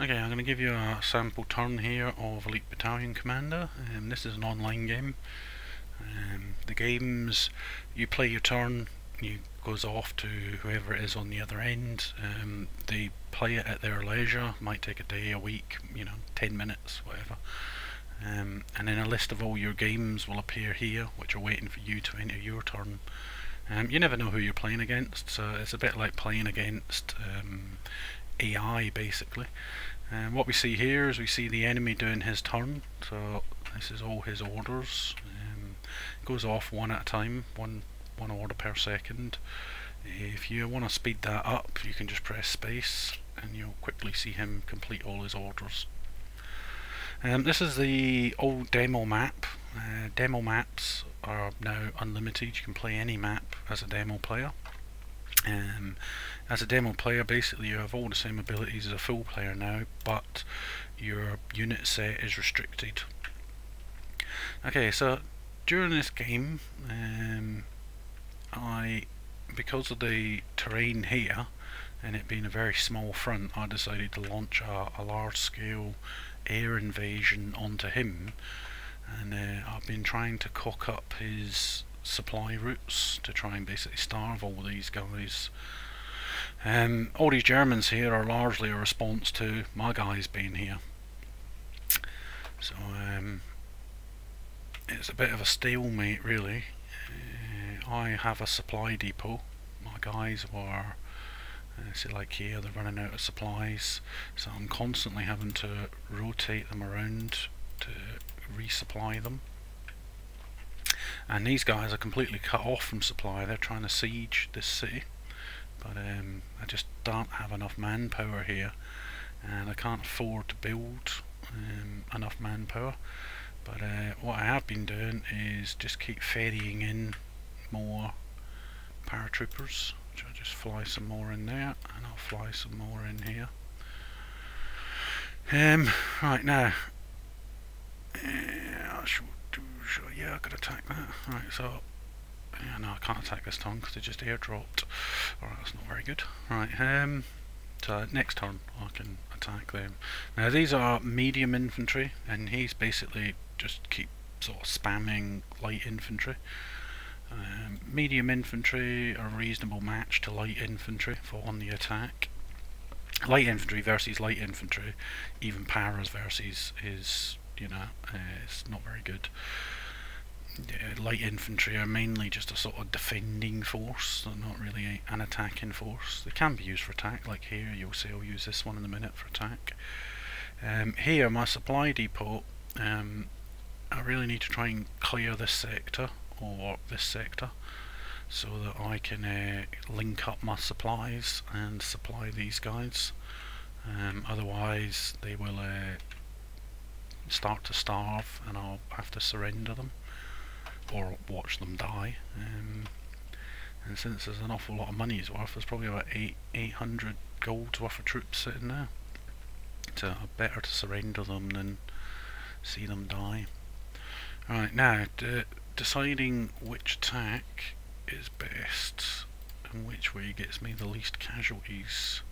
Okay, I'm going to give you a sample turn here of Elite Battalion Commander. This is an online game. The games, you play your turn, it goes off to whoever it is on the other end. They play it at their leisure, might take a day, a week, 10 minutes, whatever. And then a list of all your games will appear here, which are waiting for you to enter your turn. You never know who you're playing against, so it's a bit like playing against AI basically. And what we see here is we see the enemy doing his turn, so this is all his orders. It goes off one at a time, one order per second. If you want to speed that up, you can just press space and you'll quickly see him complete all his orders. This is the old demo map. Demo maps are now unlimited. You can play any map as a demo player. As a demo player, basically you have all the same abilities as a full player now, but your unit set is restricted. Okay, so during this game, because of the terrain here and it being a very small front, I decided to launch a large-scale air invasion onto him, and I've been trying to cock up his supply routes to try and basically starve all these guys. All these Germans here are largely a response to my guys being here, so it's a bit of a stalemate really. I have a supply depot. My guys were so like here, they're running out of supplies, so I'm constantly having to rotate them around to resupply them. And these guys are completely cut off from supply. They're trying to siege this city, but I just don't have enough manpower here, and I can't afford to build enough manpower. But what I have been doing is just keep ferrying in more paratroopers. So I'll just fly some more in there, and I'll fly some more in here. Right now, yeah, I could attack that. Right, so yeah, no, I can't attack this turn because it just airdropped. Alright, that's not very good. Right, so next turn I can attack them. Now these are medium infantry, and he's basically just keep sort of spamming light infantry. Medium infantry are a reasonable match to light infantry for on the attack. Light infantry versus light infantry, even paras versus is, it's not very good. Light infantry are mainly just a sort of defending force, they're not really an attacking force. They can be used for attack, like here you'll see I'll use this one in a minute for attack. Here, my supply depot, I really need to try and clear this sector, or this sector, so that I can link up my supplies and supply these guys. Otherwise they will start to starve and I'll have to surrender them or watch them die. And since there's an awful lot of money's worth, there's probably about 800 gold's worth of troops sitting there, so better to surrender them than see them die. Right, now deciding which attack is best and which way gets me the least casualties.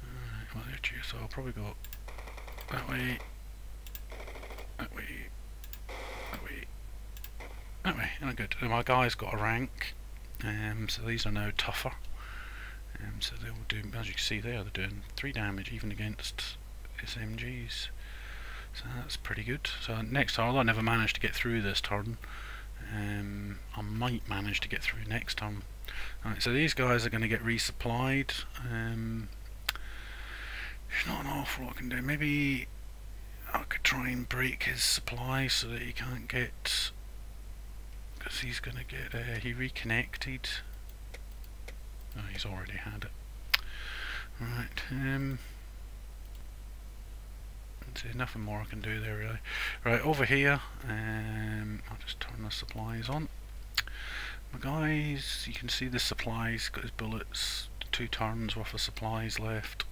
Alright, well, so I'll probably go that way, that way, that way, that way. Oh, good. My guy's got a rank, so these are now tougher. So they will do, as you can see there, they're doing 3 damage even against SMGs. So that's pretty good. So next turn, although I never managed to get through this turn, I might manage to get through next turn. Alright, so these guys are going to get resupplied. There's not an awful lot I can do. Maybe I could try and break his supply so that he can't get, because he's going to get, he reconnected. Oh, he's already had it. Right, see, nothing more I can do there really. Right, over here, I'll just turn the supplies on. My guys, you can see the supplies, got his bullets, 2 turns worth of supplies left.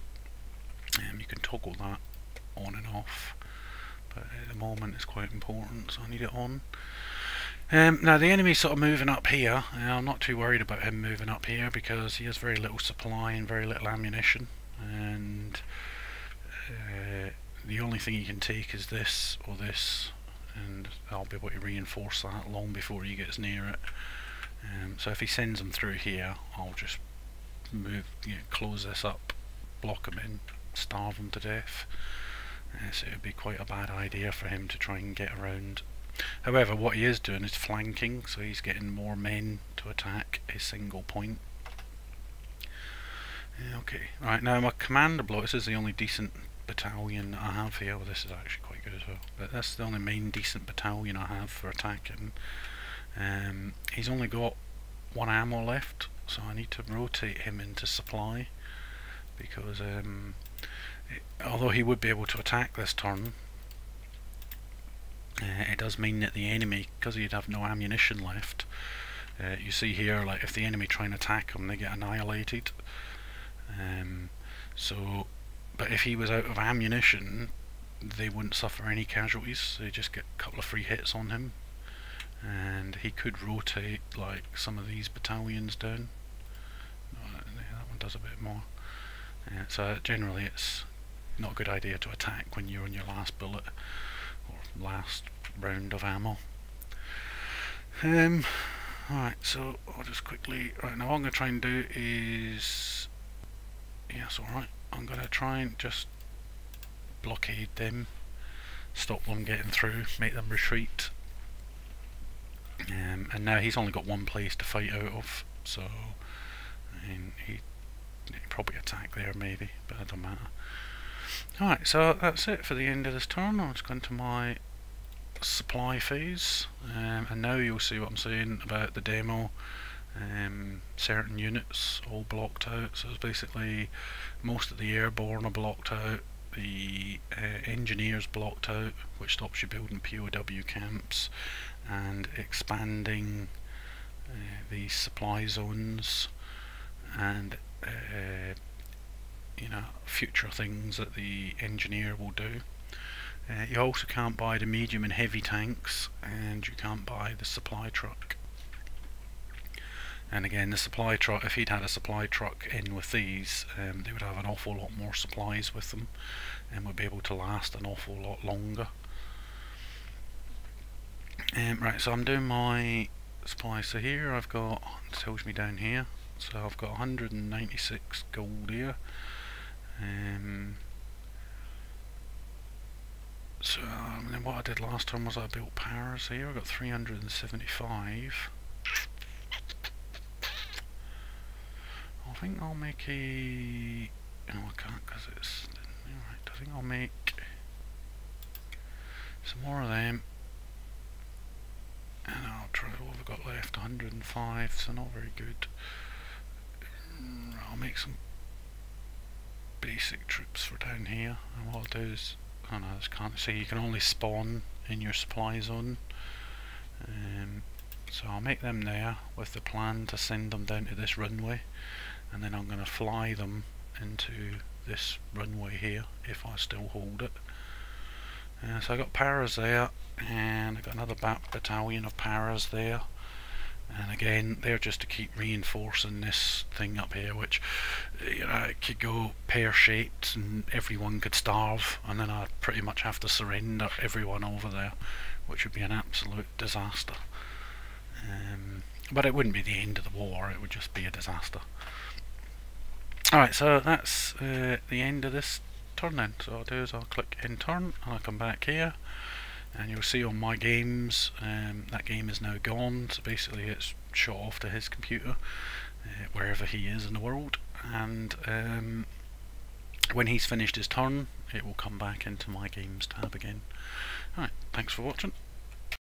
You can toggle that on and off, but at the moment it's quite important, so I need it on. Now the enemy's sort of moving up here, and I'm not too worried about him moving up here because he has very little supply and very little ammunition, and the only thing he can take is this or this, and I'll be able to reinforce that long before he gets near it. So if he sends them through here, I'll just close this up, block him in, starve him to death. So it would be quite a bad idea for him to try and get around. However, what he is doing is flanking, so he's getting more men to attack a single point. Okay, right, now my commander block, this is the only decent battalion I have here. Well, this is actually quite good as well, but that's the only main decent battalion I have for attacking. He's only got 1 ammo left, so I need to rotate him into supply, because although he would be able to attack this turn, it does mean that the enemy, because he'd have no ammunition left, you see here, like if the enemy try and attack him, they get annihilated. But if he was out of ammunition, they wouldn't suffer any casualties. They just get a couple of free hits on him, and he could rotate like some of these battalions down. That one does a bit more. So generally it's not a good idea to attack when you're on your last bullet or last round of ammo. Alright, so I'll just quickly, right, now what I'm going to try and do is, yes, alright, I'm going to try and just blockade them, stop them getting through, make them retreat. And now he's only got one place to fight out of, so he probably attack there maybe, but it don't matter. Alright, so that's it for the end of this turn. I'll just go into my supply phase, and now you'll see what I'm saying about the demo. Certain units all blocked out, so it's basically most of the airborne are blocked out, the engineers blocked out, which stops you building POW camps, and expanding these supply zones, and future things that the engineer will do. You also can't buy the medium and heavy tanks, and you can't buy the supply truck. And again, the supply truck, if he'd had a supply truck in with these, they would have an awful lot more supplies with them and would be able to last an awful lot longer. Right, so I'm doing my supplies. So here I've got, it tells me down here, so I've got 196 gold here. So then what I did last time was I built powers here. I got 375. I think I'll make a... No, I can't because it's... Alright, I think I'll make some more of them. And I'll try what I've got left, 105, so not very good. I'll make some basic troops for down here, and what I'll do is, oh no, I can't see, you can only spawn in your supply zone. So I'll make them there with the plan to send them down to this runway, and then I'm going to fly them into this runway here if I still hold it. So I got paras there, and I got another battalion of paras there, and again they're just to keep reinforcing this thing up here, which it could go pear-shaped and everyone could starve, and then I'd pretty much have to surrender everyone over there, which would be an absolute disaster. But it wouldn't be the end of the war, it would just be a disaster. Alright, so that's the end of this turn then. So what I'll do is I'll click in turn, and I'll come back here, and you'll see on my games, that game is now gone, so basically it's shot off to his computer, wherever he is in the world, and when he's finished his turn, it will come back into my games tab again. Alright, thanks for watching.